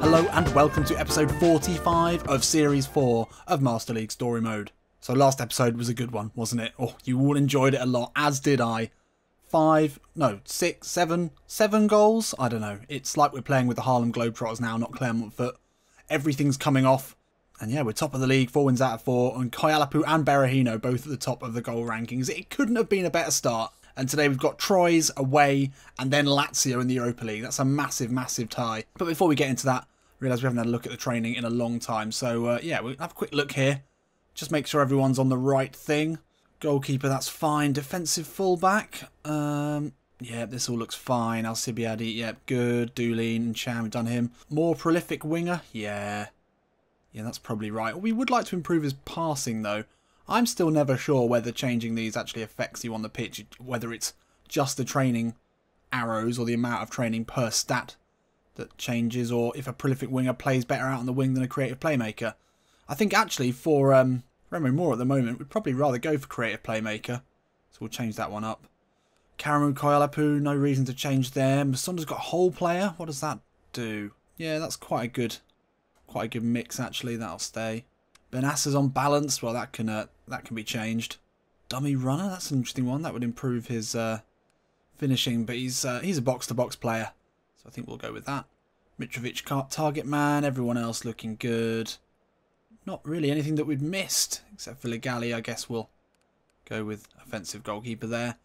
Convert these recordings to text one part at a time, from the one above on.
Hello and welcome to episode 45 of series 4 of Master League Story Mode. So last episode was a good one, wasn't it? Oh, you all enjoyed it a lot, as did I. 7 goals? I don't know. It's like we're playing with the Harlem Globetrotters now, not Clermont foot. Everything's coming off. And yeah, we're top of the league, 4 wins out of 4. And Koyalapu and Berahino both at the top of the goal rankings. It couldn't have been a better start. And today we've got Troyes away and then Lazio in the Europa League. That's a massive, massive tie. But before we get into that, I realise we haven't had a look at the training in a long time. So yeah, we'll have a quick look here. Just make sure everyone's on the right thing. Goalkeeper, that's fine. Defensive fullback. Yeah, this all looks fine. Alcibiade, yep, good. Doolin and Chan, we've done him. More prolific winger? Yeah. Yeah, that's probably right. We would like to improve his passing, though. I'm still never sure whether changing these actually affects you on the pitch, whether it's just the training arrows or the amount of training per stat that changes, or if a prolific winger plays better out on the wing than a creative playmaker. I think actually for Remo Moore at the moment, we'd probably rather go for creative playmaker. So we'll change that one up. Karamu Koyalapu, no reason to change there. Masonda's got whole player. What does that do? Yeah, that's quite a good mix actually. That'll stay. Benassa's on balance. Well, that can be changed. Dummy runner. That's an interesting one. That would improve his finishing, but he's a box-to-box player, so I think we'll go with that. Mitrovic target man. Everyone else looking good. Not really anything that we've missed except for Legali. I guess we'll go with offensive goalkeeper there.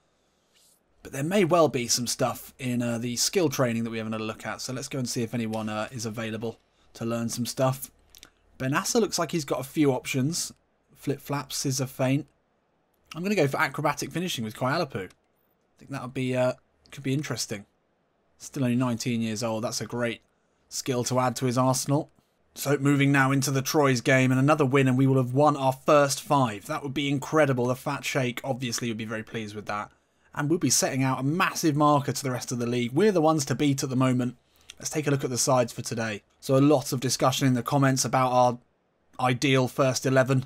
But there may well be some stuff in the skill training that we haven't had a look at. So let's go and see if anyone is available to learn some stuff. Benassa looks like he's got a few options. Flip-flap, scissor feint. I'm going to go for acrobatic finishing with Koyalapu. I think that would be could be interesting. Still only 19 years old. That's a great skill to add to his arsenal. So moving now into the Troyes game, and another win and we will have won our first 5. That would be incredible. The Fat Shake obviously would be very pleased with that. And we'll be setting out a massive marker to the rest of the league. We're the ones to beat at the moment. Let's take a look at the sides for today. So a lot of discussion in the comments about our ideal first 11.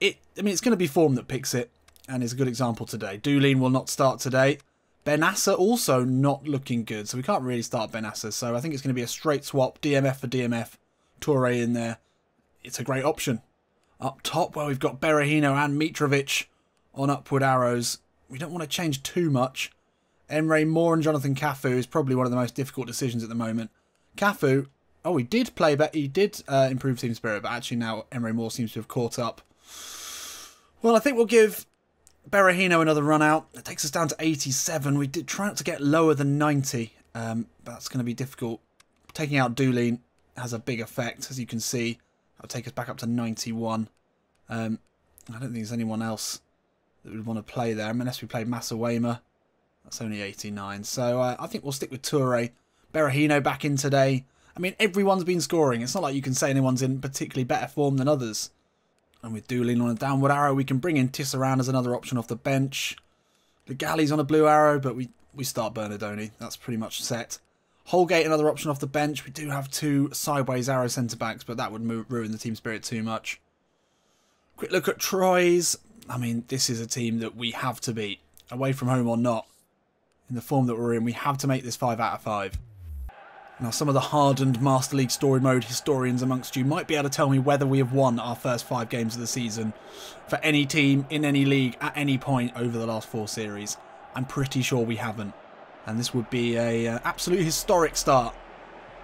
I mean, it's going to be form that picks it, and is a good example today. Doolin will not start today. Benassa also not looking good, so we can't really start Benassa. So I think it's going to be a straight swap, DMF for DMF. Toure in there. It's a great option. Up top, well, we've got Berahino and Mitrovic on upward arrows. We don't want to change too much. Emre Moore and Jonathan Cafu is probably one of the most difficult decisions at the moment. Cafu, oh, he did play, but he did improve team spirit, but actually now Emre Moore seems to have caught up. Well, I think we'll give Berahino another run out. It takes us down to 87. We did try not to get lower than 90, but that's going to be difficult. Taking out Doolin has a big effect, as you can see. That'll take us back up to 91. I don't think there's anyone else that would want to play there, unless we played Masawema. That's only 89. So I think we'll stick with Toure. Berahino back in today. I mean, everyone's been scoring. It's not like you can say anyone's in particularly better form than others. And with Doolin on a downward arrow, we can bring in Tisserand as another option off the bench. Legali's on a blue arrow, but we start Bernardoni. That's pretty much set. Holgate, another option off the bench. We do have 2 sideways arrow centre-backs, but that would ruin the team spirit too much. Quick look at Troyes. I mean, this is a team that we have to beat, away from home or not. In the form that we're in, we have to make this 5 out of 5. Now, some of the hardened Master League Story Mode historians amongst you might be able to tell me whether we have won our first 5 games of the season for any team, in any league, at any point over the last 4 series. I'm pretty sure we haven't. And this would be a absolute historic start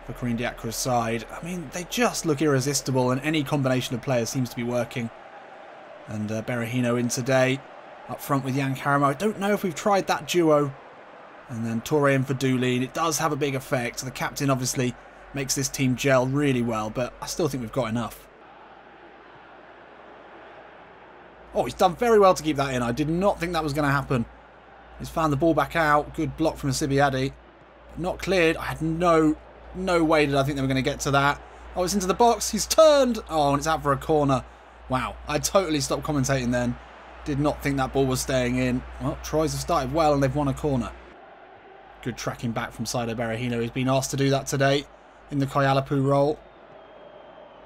for Karim Diakra's side. I mean, they just look irresistible, and any combination of players seems to be working. And Berahino in today, up front with Yang Karamo. I don't know if we've tried that duo. And then Toure in for Doolin. It does have a big effect. The captain obviously makes this team gel really well, but I still think we've got enough. Oh, he's done very well to keep that in. I did not think that was going to happen. He's found the ball back out. Good block from Alcibiade. Not cleared. I had no way did I think they were going to get to that. Oh, it's into the box. He's turned. Oh, and it's out for a corner. Wow. I totally stopped commentating then. Did not think that ball was staying in. Well, Troyes have started well and they've won a corner. Good tracking back from Saido Berahino. He's been asked to do that today in the Koyalapu role.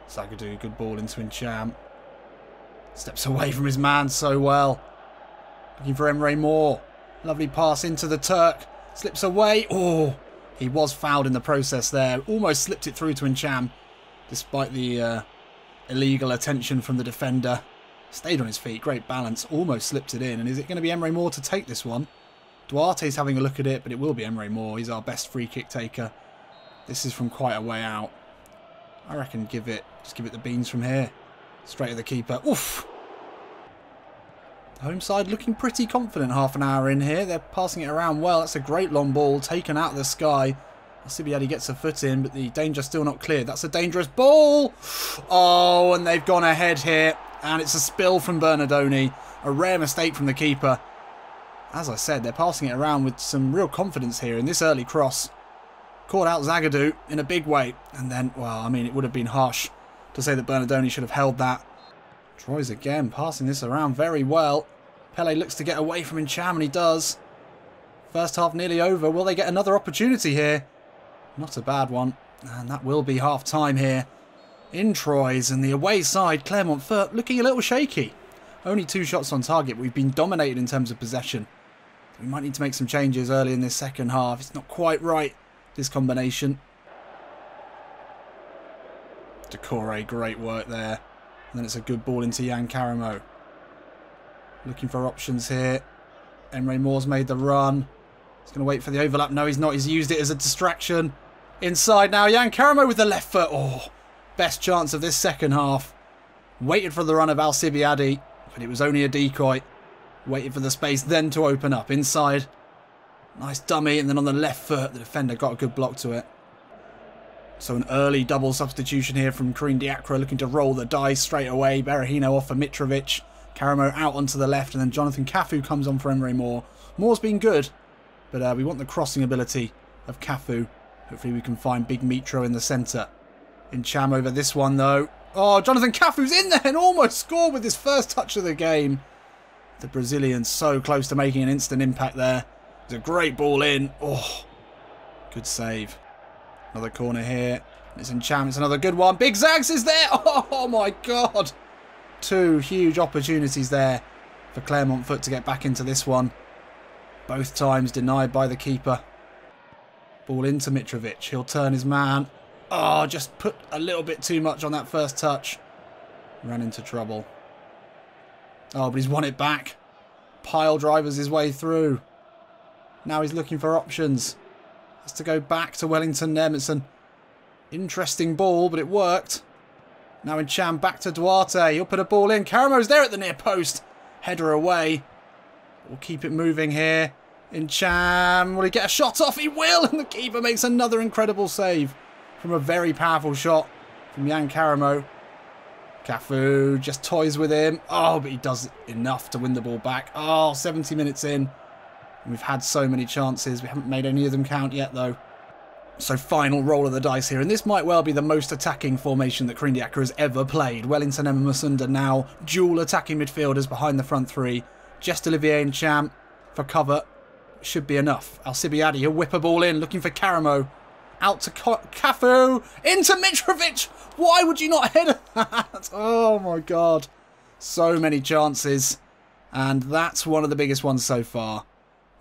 Zagadou, good ball into Incham. Steps away from his man so well. Looking for Emre Moore. Lovely pass into the Turk. Slips away. Oh, He was fouled in the process there. Almost slipped it through to Ncham, despite the illegal attention from the defender. Stayed on his feet. Great balance. Almost slipped it in. And is it going to be Emre Moore to take this one? Duarte's having a look at it, but it will be Emre Moore. He's our best free kick taker. This is from quite a way out. I reckon just give it the beans from here. Straight at the keeper. Oof! Home side looking pretty confident half an hour in here. They're passing it around well. That's a great long ball taken out of the sky. Alcibiade gets a foot in, but the danger's still not cleared. That's a dangerous ball! Oh, and they've gone ahead here. And it's a spill from Bernardoni. A rare mistake from the keeper. As I said, they're passing it around with some real confidence here in this early cross. Caught out Zagadou in a big way. And then, well, I mean, it would have been harsh to say that Bernardoni should have held that. Troyes again, passing this around very well. Pele looks to get away from Ncham, and he does. First half nearly over. Will they get another opportunity here? Not a bad one. And that will be half time here in Troyes. And the away side, Clermont Foot, looking a little shaky. Only 2 shots on target. We've been dominated in terms of possession. We might need to make some changes early in this second half. It's not quite right, this combination. Decore, great work there. And then it's a good ball into Yann Karamo. Looking for options here. Emre Moore's made the run. He's going to wait for the overlap. No, he's not. He's used it as a distraction. Inside now. Yann Karamo with the left foot. Oh, best chance of this second half. Waited for the run of Alcibiade, but it was only a decoy. Waited for the space then to open up. Inside. Nice dummy. And then on the left foot, the defender got a good block to it. So an early double substitution here from Karim Diakra, looking to roll the dice straight away. Berahino off for Mitrovic. Karamo out onto the left, and then Jonathan Cafu comes on for Emre Moore. Moore's been good, but we want the crossing ability of Cafu. Hopefully we can find Big Mitro in the centre. Ncham over this one though. Oh, Jonathan Cafu's in there and almost scored with his first touch of the game. The Brazilian's so close to making an instant impact there. It's a great ball in. Oh, good save. Another corner here. It's Ncham. It's another good one. Big Zags is there. Oh my God. 2 huge opportunities there for Clermont Foot to get back into this one. Both times denied by the keeper. Ball into Mitrovic. He'll turn his man. Oh, just put a little bit too much on that first touch. Ran into trouble. Oh, but he's won it back. Pile drivers his way through. Now he's looking for options. Has to go back to Wellington Emerson. Interesting ball, but it worked. Now Ncham back to Duarte. He'll put a ball in. Karamo's there at the near post. Header away. We'll keep it moving here. Ncham, will he get a shot off? He will, and the keeper makes another incredible save from a very powerful shot from Yann Karamo. Cafu just toys with him. Oh, but he does enough to win the ball back. Oh, 70 minutes in. We've had so many chances. We haven't made any of them count yet, though. So final roll of the dice here. And this might well be the most attacking formation that Karim Diakra has ever played. Wellington and Masunda now dual attacking midfielders behind the front 3. Just Olivier and Ncham for cover. Should be enough. Alcibiade, he'll whip a ball in, looking for Karamo. Out to Cafu. Into Mitrovic. Why would you not head that? Oh my God. So many chances. And that's one of the biggest ones so far.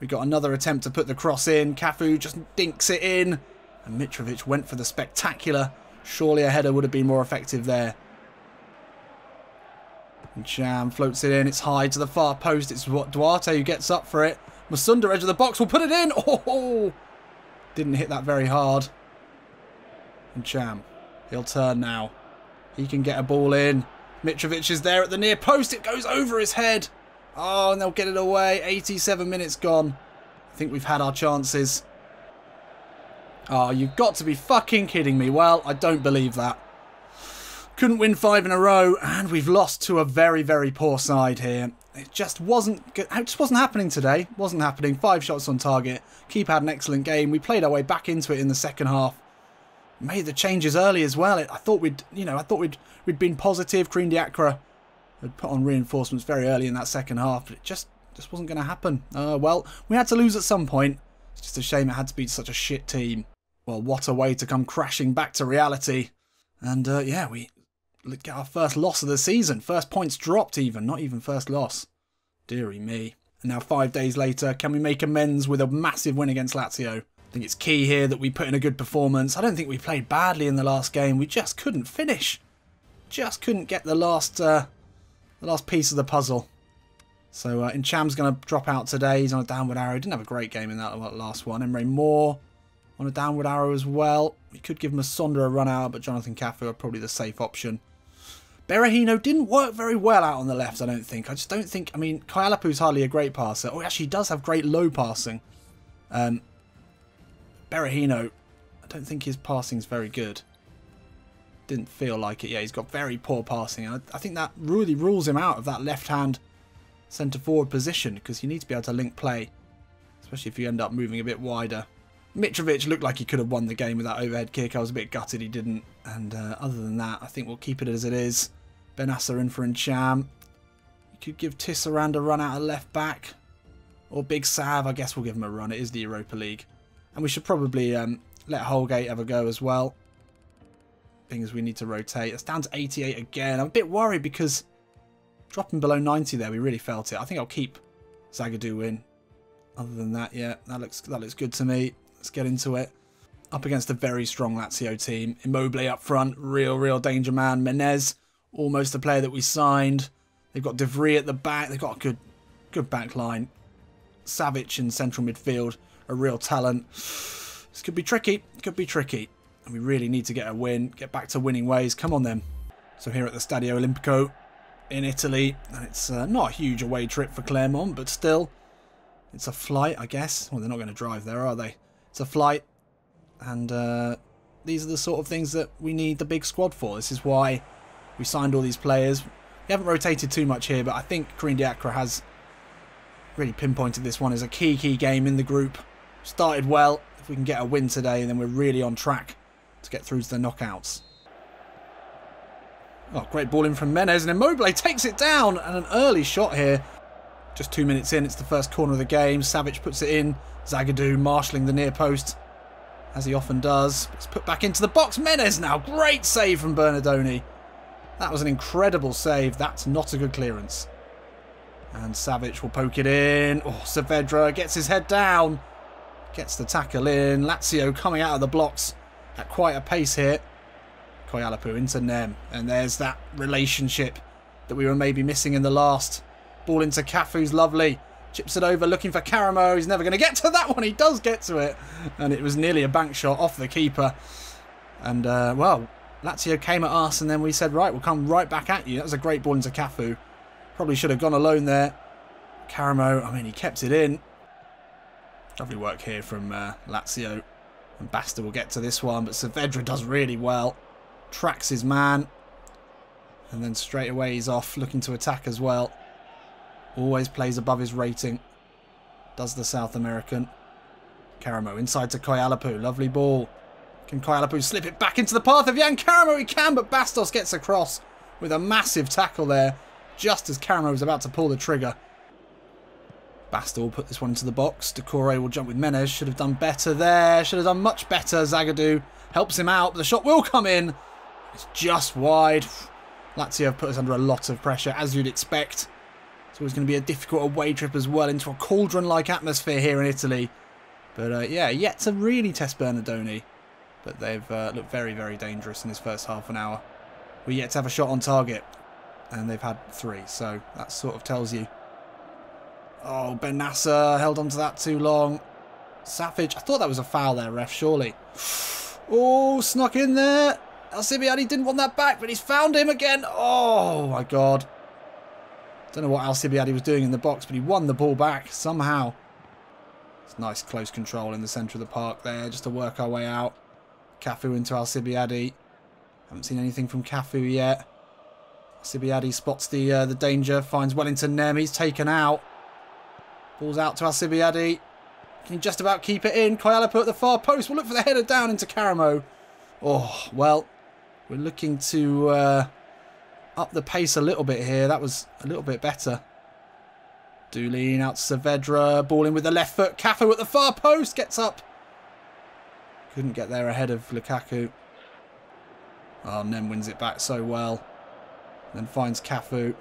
We got another attempt to put the cross in. Cafu just dinks it in. And Mitrovic went for the spectacular. Surely a header would have been more effective there. Ncham floats it in. It's high to the far post. It's Duarte who gets up for it. Masunda, edge of the box, will put it in. Oh! Didn't hit that very hard. Ncham. He'll turn now. He can get a ball in. Mitrovic is there at the near post. It goes over his head. Oh, and they'll get it away. 87 minutes gone. I think we've had our chances. Oh, you've got to be fucking kidding me. Well, I don't believe that. Couldn't win 5 in a row, and we've lost to a very, very poor side here. It just wasn't good. It just wasn't happening today. Wasn't happening. 5 shots on target. Keeper had an excellent game. We played our way back into it in the second half. Made the changes early as well. I thought we'd been positive. Karim Diakra had put on reinforcements very early in that second half, but it just wasn't going to happen. Well, we had to lose at some point. It's just a shame it had to beat such a shit team. Well, what a way to come crashing back to reality. And yeah, we get our first loss of the season. First points dropped even, not even first loss. Dearie me. And now 5 days later, can we make amends with a massive win against Lazio? think it's key here that we put in a good performance. I don't think we played badly in the last game. We just couldn't finish. Just couldn't get the last piece of the puzzle. So Ncham's going to drop out today. He's on a downward arrow. Didn't have a great game in that last one. Emre Moore on a downward arrow as well. We could give Masonda a run out, but Jonathan Cafu are probably the safe option. Berahino didn't work very well out on the left, I don't think. I just don't think... I mean, Kaialapu's hardly a great passer. Oh, he actually does have great low passing. Berahino, I don't think his passing's very good. Didn't feel like it. Yeah, he's got very poor passing. I think that really rules him out of that left-hand centre-forward position, because you need to be able to link play, especially if you end up moving a bit wider. Mitrovic looked like he could have won the game with that overhead kick. I was a bit gutted he didn't. And other than that, I think we'll keep it as it is. Benassa in for Ncham. You could give Tisserand a run out of left back. Or Big Sav, I guess we'll give him a run. It is the Europa League. And we should probably let Holgate have a go as well. Being as we need to rotate. It's down to 88 again. I'm a bit worried because dropping below 90 there, we really felt it. I think I'll keep Zagadou in. Other than that, yeah, that looks good to me. Let's get into it. Up against a very strong Lazio team. Immobile up front. Real danger man. Menez, almost a player that we signed. They've got De Vries at the back. They've got a good back line. Savic in central midfield. A real talent. This could be tricky. Could be tricky. And we really need to get a win. Get back to winning ways. Come on then. So here at the Stadio Olimpico in Italy. And it's not a huge away trip for Clermont, but still. It's a flight, I guess. Well, they're not going to drive there, are they? It's a flight. And these are the sort of things that we need the big squad for. This is why we signed all these players. We haven't rotated too much here, but I think Karim Diakra has really pinpointed this one as a key game in the group. Started well. If we can get a win today, then we're really on track to get through to the knockouts. Oh, great ball in from Menez, and Immobile takes it down. And an early shot here. Just 2 minutes in, it's the first corner of the game. Savic puts it in. Zagadou marshalling the near post, as he often does. It's put back into the box. Menez now. Great save from Bernardoni. That was an incredible save. That's not a good clearance. And Savic will poke it in. Oh, Saavedra gets his head down. Gets the tackle in. Lazio coming out of the blocks at quite a pace here. Kaialapu into Nem. And there's that relationship that we were maybe missing in the last. Ball into Cafu's lovely. Chips it over, looking for Caramo. He's never going to get to that one. He does get to it. And it was nearly a bank shot off the keeper. And, well, Lazio came at us and then we said, right, we'll come right back at you. That was a great ball into Cafu. Probably should have gone alone there. Caramo, I mean, he kept it in. Lovely work here from Lazio. And Basta will get to this one, but Saavedra does really well. Tracks his man. And then straight away he's off, looking to attack as well. Always plays above his rating. Does the South American. Caramo inside to Kaialapu. Lovely ball. Can Kaialapu slip it back into the path of Jan Caramo? He can, but Bastos gets across with a massive tackle there. Just as Caramo was about to pull the trigger. Basta will put this one into the box. Decore will jump with Menez. Should have done better there. Should have done much better. Zagadou helps him out. But the shot will come in. It's just wide. Lazio have put us under a lot of pressure, as you'd expect. It's always going to be a difficult away trip as well, into a cauldron-like atmosphere here in Italy. But yeah, yet to really test Bernardoni. But they've looked very dangerous in this first half an hour. We're yet to have a shot on target. And they've had 3, so that sort of tells you. Oh, Benassa held on to that too long. Savage, I thought that was a foul there, ref, surely. Oh, snuck in there. Alcibiade didn't want that back, but he's found him again. Oh, my God. Don't know what Alcibiade was doing in the box, but he won the ball back somehow. It's nice close control in the centre of the park there, just to work our way out. Cafu into Alcibiade. Haven't seen anything from Cafu yet. Alcibiade spots the danger, finds Wellington Nem. He's taken out. Ball's out to Alcibiade. Can he just about keep it in? Kaialapu at the far post. We'll look for the header down into Caramo. Oh, well, we're looking to up the pace a little bit here. That was a little bit better. Doolin out to Saavedra. Ball in with the left foot. Cafu at the far post. Gets up. Couldn't get there ahead of Lukaku. Oh, Nem wins it back so well. Then finds Cafu.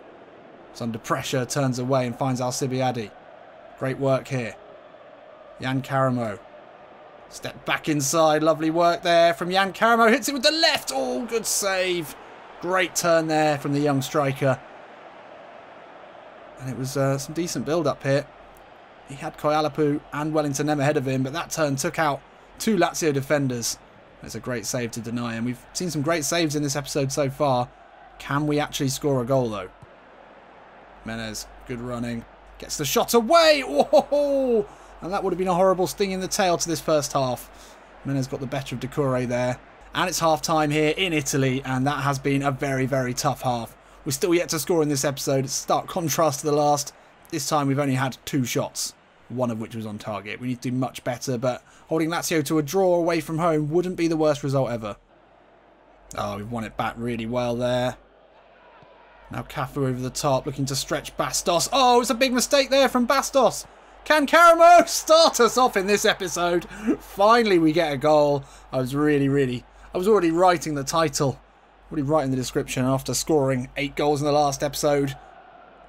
It's under pressure. Turns away and finds Alcibiade. Great work here. Jan Caramo. Step back inside. Lovely work there from Jan Karamo. Hits it with the left. Oh, good save. Great turn there from the young striker. And it was some decent build-up here. He had Koialapu and Wellington Nem ahead of him, but that turn took out 2 Lazio defenders. It's a great save to deny him. We've seen some great saves in this episode so far. Can we actually score a goal, though? Menez, good running. Gets the shot away. Whoa! And that would have been a horrible sting in the tail to this first half. Menez got the better of Decore there. And it's half-time here in Italy, and that has been a very, very tough half. We're still yet to score in this episode. It's stark contrast to the last. This time we've only had 2 shots, one of which was on target. We need to do much better, but holding Lazio to a draw away from home wouldn't be the worst result ever. Oh, we've won it back really well there. Now Cafu over the top, looking to stretch Bastos. Oh, it's a big mistake there from Bastos. Can Karamo start us off in this episode? Finally we get a goal. I was already writing the title, already writing the description after scoring 8 goals in the last episode.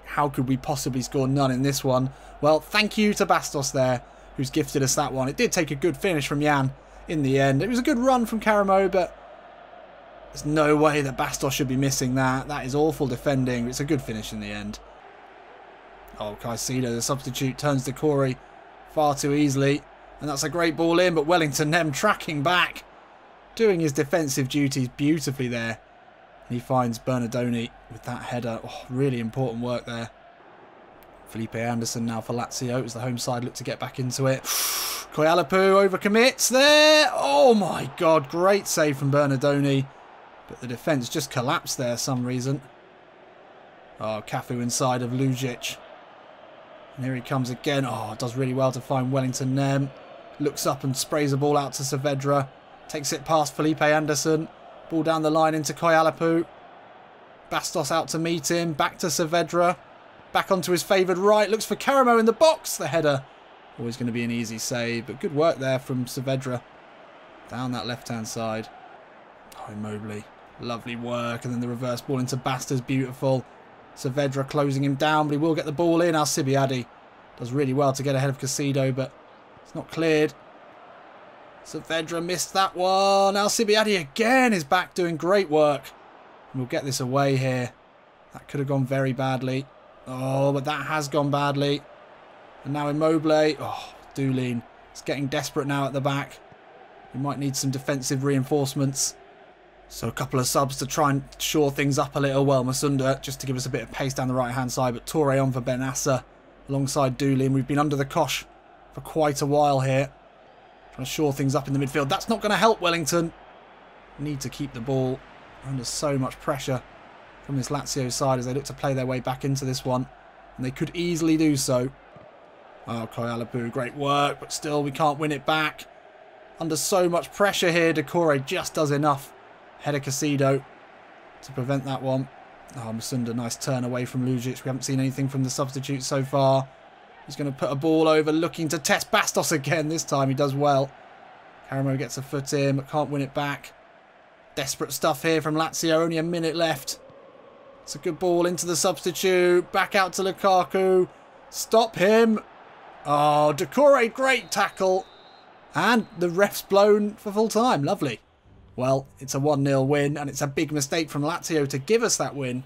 How could we possibly score none in this one? Well, thank you to Bastos there, who's gifted us that one. It did take a good finish from Jan in the end. It was a good run from Karamo, but there's no way that Bastos should be missing that. That is awful defending. It's a good finish in the end. Oh, Caicedo, the substitute, turns Decore far too easily. And that's a great ball in, but Wellington Nem tracking back, doing his defensive duties beautifully there. And he finds Bernardoni with that header. Oh, really important work there. Felipe Anderson now for Lazio as the home side look to get back into it. Koialapu overcommits there. Oh my God, great save from Bernardoni. But the defence just collapsed there for some reason. Oh, Cafu inside of Lujic. And here he comes again. Oh, does really well to find Wellington Nem. Looks up and sprays a ball out to Saavedra. Takes it past Felipe Anderson. Ball down the line into Koialapu. Bastos out to meet him. Back to Saavedra. Back onto his favoured right. Looks for Karamo in the box. The header. Always going to be an easy save. But good work there from Saavedra. Down that left-hand side. Oh, Immobile. Lovely work. And then the reverse ball into Bastos. Beautiful. Saavedra closing him down. But he will get the ball in. Alcibiade does really well to get ahead of Caicedo. But it's not cleared. Saavedra missed that one. Alcibiade again is back doing great work. And we'll get this away here. That could have gone very badly. Oh, but that has gone badly. And now Immobile. Oh, Doolin. It's getting desperate now at the back. We might need some defensive reinforcements. So a couple of subs to try and shore things up a little. Well, Masunda just to give us a bit of pace down the right-hand side. But Torre on for Benassa alongside Doolin. We've been under the cosh for quite a while here. Trying to shore things up in the midfield. That's not going to help Wellington. Need to keep the ball. We're under so much pressure from this Lazio side as they look to play their way back into this one. And they could easily do so. Oh, Koialapu, great work. But still, we can't win it back. Under so much pressure here, Decore just does enough. Header Caicedo to prevent that one. Oh, Masunda, nice turn away from Lujic. We haven't seen anything from the substitute so far. He's going to put a ball over, looking to test Bastos again. This time he does well. Karamo gets a foot in, but can't win it back. Desperate stuff here from Lazio. Only a minute left. It's a good ball into the substitute. Back out to Lukaku. Stop him. Oh, Decore, great tackle. And the ref's blown for full time. Lovely. Well, it's a 1-0 win, and it's a big mistake from Lazio to give us that win.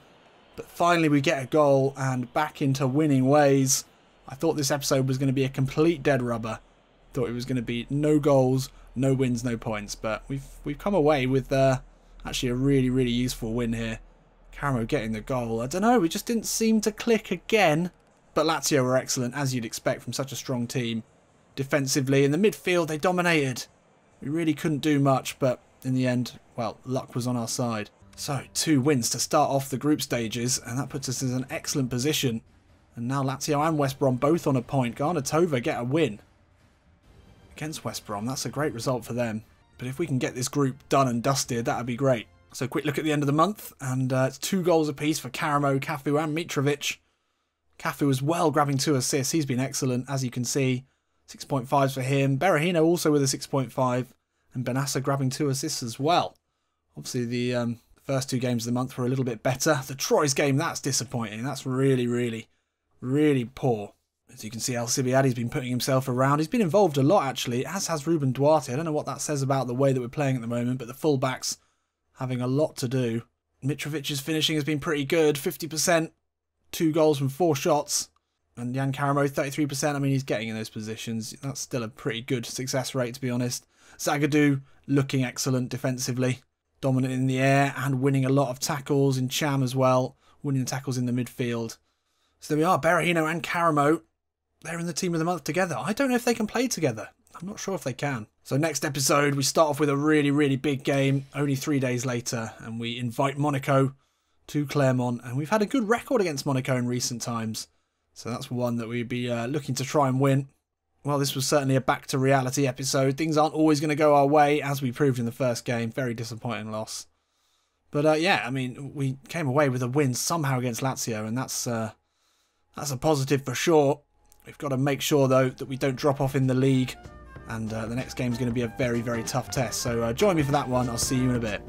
But finally we get a goal and back into winning ways. I thought this episode was going to be a complete dead rubber. Thought it was going to be no goals, no wins, no points. But we've come away with actually a really, really useful win here. Karamo getting the goal. I don't know, we just didn't seem to click again. But Lazio were excellent, as you'd expect from such a strong team. Defensively, in the midfield, they dominated. We really couldn't do much, but in the end, well, luck was on our side. So, 2 wins to start off the group stages, and that puts us in an excellent position. And now Lazio and West Brom both on a point. Garnatova get a win against West Brom. That's a great result for them. But if we can get this group done and dusted, that would be great. So quick look at the end of the month. And it's 2 goals apiece for Karamo, Cafu and Mitrovic. Cafu as well, grabbing 2 assists. He's been excellent, as you can see. 6.5s for him. Berahino also with a 6.5. And Benassa grabbing 2 assists as well. Obviously the first 2 games of the month were a little bit better. The Troyes game, that's disappointing. That's really, really... really poor. As you can see, Alcibiades been putting himself around. He's been involved a lot, actually, as has Ruben Duarte. I don't know what that says about the way that we're playing at the moment, but the fullbacks having a lot to do. Mitrovic's finishing has been pretty good, 50%, 2 goals from 4 shots. And Jan Karamo, 33%. I mean, he's getting in those positions. That's still a pretty good success rate, to be honest. Zagadou looking excellent defensively. Dominant in the air and winning a lot of tackles. In Cham as well. Winning tackles in the midfield. So there we are. Berahino and Karamo. They're in the team of the month together. I don't know if they can play together. I'm not sure if they can. So next episode, we start off with a really, really big game. Only 3 days later. And we invite Monaco to Clermont. And we've had a good record against Monaco in recent times. So that's one that we'd be looking to try and win. Well, this was certainly a back to reality episode. Things aren't always going to go our way, as we proved in the first game. Very disappointing loss. But yeah, I mean, we came away with a win somehow against Lazio, and that's a positive for sure. We've got to make sure, though, that we don't drop off in the league. And the next game is going to be a very, very tough test. So join me for that one. I'll see you in a bit.